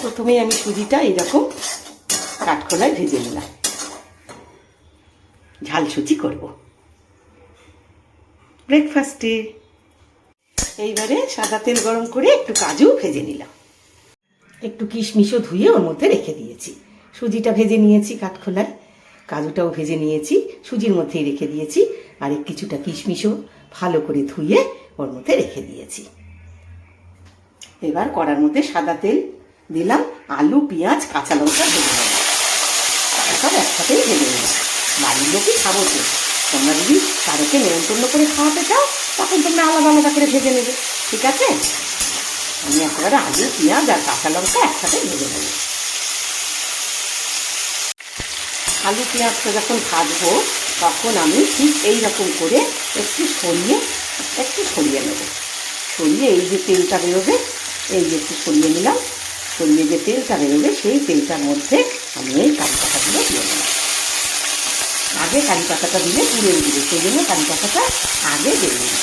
প্রথমেই আমি সুজিটা এইরকম কাঠখোলায় ভেজে নিলাম, ঝাল সুজি করব ব্রেকফাস্টে। এইবারে সাদা তেল গরম করে একটু কাজু ভেজে নিলাম, একটু কিশমিশও ধুয়ে ওর মধ্যে রেখে দিয়েছি। সুজিটা ভেজে নিয়েছি কাঠখোলায়, কাজুটাও ভেজে নিয়েছি, সুজির মধ্যেই রেখে দিয়েছি, আর কিছুটা কিশমিশও ভালো করে ধুয়ে ওর মধ্যে রেখে দিয়েছি। এবার কড়ার মধ্যে সাদা তেল দিলাম, আলু পেঁয়াজ কাঁচা লঙ্কা ভেজে নেব, সব একসাথেই ভেজে নেব। বাড়ির লোকই খাবো তো, তোমরা যদি কারোকে নেমন্তন্ন করে খাওয়াতে চাও তখন তোমরা আলাদা আলাদা করে ভেজে নেবে, ঠিক আছে? আমি একেবারে আলু পেঁয়াজ আর কাঁচা লঙ্কা একসাথে ভেজে নেব। আলু পেঁয়াজটা যখন ভাজবো তখন আমি ঠিক এইরকম করে একটু সরিয়ে নেব। সরিয়ে এই যে তেলটা বেরোবে, এই যে একটু সরিয়ে নিলাম, সরিয়ে যে তেলটা বেরোবে সেই তেলটার মধ্যে আমি এই কারি পাতাগুলো দিয়ে দিলাম। আগে কারি পাতাটা দিলে পুড়ে দিবে, সেই জন্য কারি পাতাটা আগে দিয়ে দিলাম।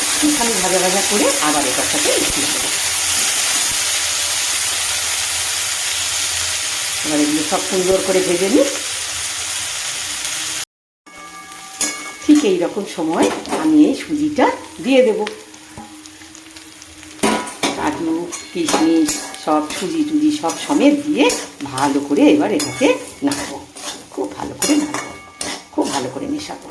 একটুখানি ভাজা ভাজা করে আবার এটার সাথে মিশিয়ে দেবো। এবার এগুলো সব সুন্দর করে ভেজে নিই। ঠিক এইরকম সময় আমি এই সুজিটা দিয়ে দেব, কাজু কিশমিশ সব সুজি টুজি সব সমেত দিয়ে ভালো করে এবার এটাকে নাড়বো, খুব ভালো করে নাড়বো, খুব ভালো করে মেশাবো।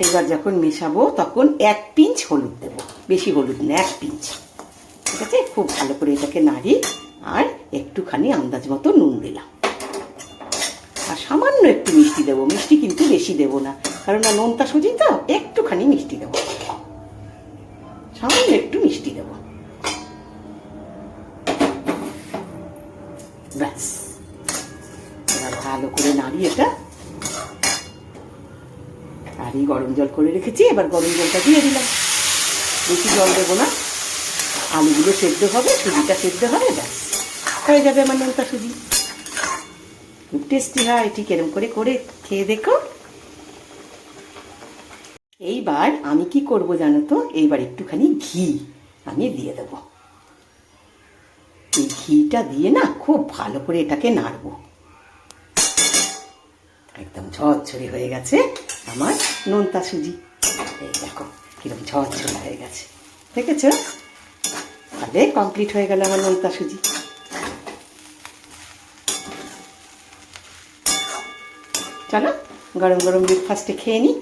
এবার যখন মেশাবো তখন 1 পিঞ্চ হলুদ দেবো, বেশি হলুদ না, 1 পিঞ্চ, ঠিক আছে? খুব ভালো করে এটাকে নাড়ি, আর একটুখানি আন্দাজ মতো নুন দিলাম, আর সামান্য একটু মিষ্টি দেবো। মিষ্টি কিন্তু বেশি দেবো না, কারণ নোনতা সুজি তো, একটুখানি মিষ্টি দেবো, সামান্য একটু মিষ্টি দেবো, ব্যাস। এবার ভালো করে নাড়ি এটা, আর এই গরম জল করে রেখেছি, এবার গরম জলটা দিয়ে দিলাম। বেশি জল দেবো না, আলুগুলো সেদ্ধ হবে, সুজিটা সেদ্ধ হবে, ব্যাস হয়ে যাবে আমার নোনতা সুজি। খুব টেস্টি হয়, ঠিক এরকম করে করে খেয়ে দেখো। এইবার আমি কি করব জানো তো, এইবার একটুখানি ঘি আমি দিয়ে দেব। এই ঘিটা দিয়ে না খুব ভালো করে এটাকে নাড়বো। একদম ঝরঝরে হয়ে গেছে আমার নোনতা সুজি, এই দেখো কিরকম ঝরঝরে হয়ে গেছে, দেখেছো? তাহলে কমপ্লিট হয়ে গেল আমার নোনতা সুজি। চলো গরম গরম ব্রেকফাস্টে খেয়ে নিই।